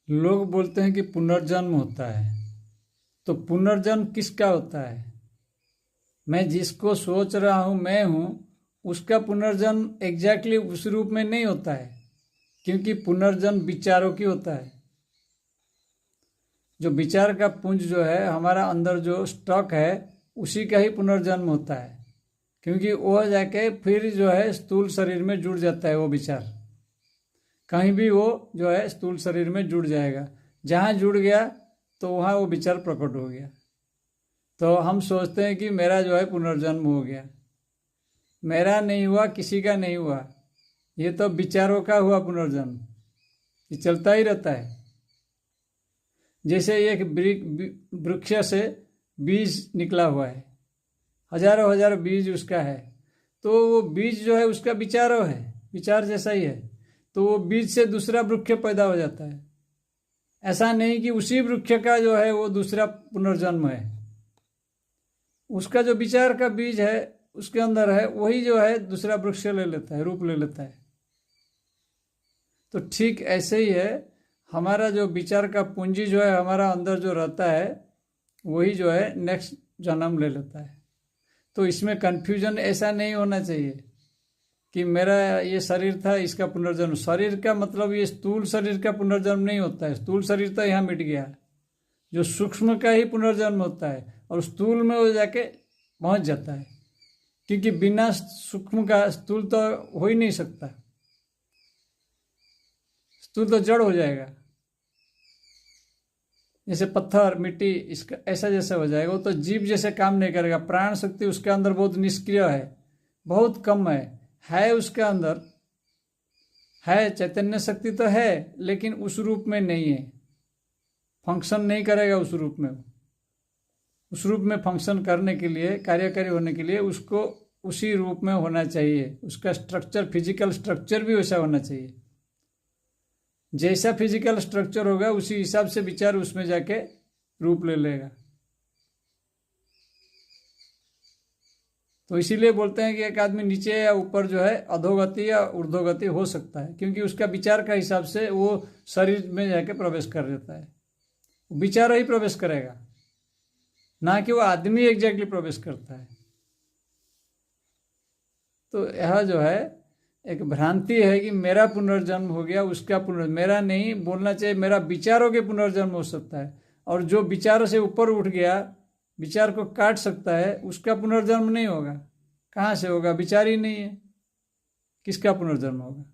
लोग बोलते हैं कि पुनर्जन्म होता है, तो पुनर्जन्म किसका होता है? मैं जिसको सोच रहा हूँ मैं हूँ, उसका पुनर्जन्म एग्जैक्टली उस रूप में नहीं होता है, क्योंकि पुनर्जन्म विचारों की होता है। जो विचार का पुंज जो है हमारा अंदर जो स्टॉक है, उसी का ही पुनर्जन्म होता है, क्योंकि वो जाके फिर जो है स्थूल शरीर में जुड़ जाता है। वो विचार कहीं भी वो जो है स्थूल शरीर में जुड़ जाएगा। जहाँ जुड़ गया तो वहाँ वो विचार प्रकट हो गया। तो हम सोचते हैं कि मेरा जो है पुनर्जन्म हो गया। मेरा नहीं हुआ, किसी का नहीं हुआ, ये तो विचारों का हुआ पुनर्जन्म। ये चलता ही रहता है। जैसे एक वृक्ष से बीज निकला हुआ है, हजारों हजार बीज उसका है, तो वो बीज जो है उसका विचारों है, विचार जैसा ही है। तो वो बीज से दूसरा वृक्ष पैदा हो जाता है। ऐसा नहीं कि उसी वृक्ष का जो है वो दूसरा पुनर्जन्म है। उसका जो विचार का बीज है उसके अंदर है, वही जो है दूसरा वृक्ष ले लेता है, रूप ले लेता है। तो ठीक ऐसे ही है, हमारा जो विचार का पूंजी जो है हमारा अंदर जो रहता है, वही जो है नेक्स्ट जन्म ले लेता है। तो इसमें कन्फ्यूजन ऐसा नहीं होना चाहिए कि मेरा ये शरीर था, इसका पुनर्जन्म। शरीर का मतलब ये स्थूल शरीर का पुनर्जन्म नहीं होता है। स्थूल शरीर तो यहाँ मिट गया। जो सूक्ष्म का ही पुनर्जन्म होता है, और स्थूल में वो जाके पहुंच जाता है, क्योंकि बिना सूक्ष्म का स्थूल तो हो ही नहीं सकता। स्थूल तो जड़ हो जाएगा, जैसे पत्थर मिट्टी, इसका ऐसा जैसा हो जाएगा। वो तो जीव जैसे काम नहीं करेगा। प्राण शक्ति उसके अंदर बहुत निष्क्रिय है, बहुत कम है उसके अंदर है। चैतन्य शक्ति तो है, लेकिन उस रूप में नहीं है, फंक्शन नहीं करेगा उस रूप में। उस रूप में फंक्शन करने के लिए, कार्यकारी होने के लिए उसको उसी रूप में होना चाहिए। उसका स्ट्रक्चर, फिजिकल स्ट्रक्चर भी वैसा होना चाहिए। जैसा फिजिकल स्ट्रक्चर होगा उसी हिसाब से विचार उसमें जाके रूप ले लेगा। तो इसीलिए बोलते हैं कि एक आदमी नीचे या ऊपर जो है अधोगति या ऊर्ध्वगति हो सकता है, क्योंकि उसका विचार का हिसाब से वो शरीर में जाके प्रवेश कर देता है। विचार ही प्रवेश करेगा, ना कि वो आदमी एग्जैक्टली प्रवेश करता है। तो यह जो है एक भ्रांति है कि मेरा पुनर्जन्म हो गया, उसका मेरा नहीं बोलना चाहिए। मेरा विचारों के पुनर्जन्म हो सकता है, और जो विचारों से ऊपर उठ गया, विचार को काट सकता है, उसका पुनर्जन्म नहीं होगा। कहाँ से होगा? विचार ही नहीं है, किसका पुनर्जन्म होगा?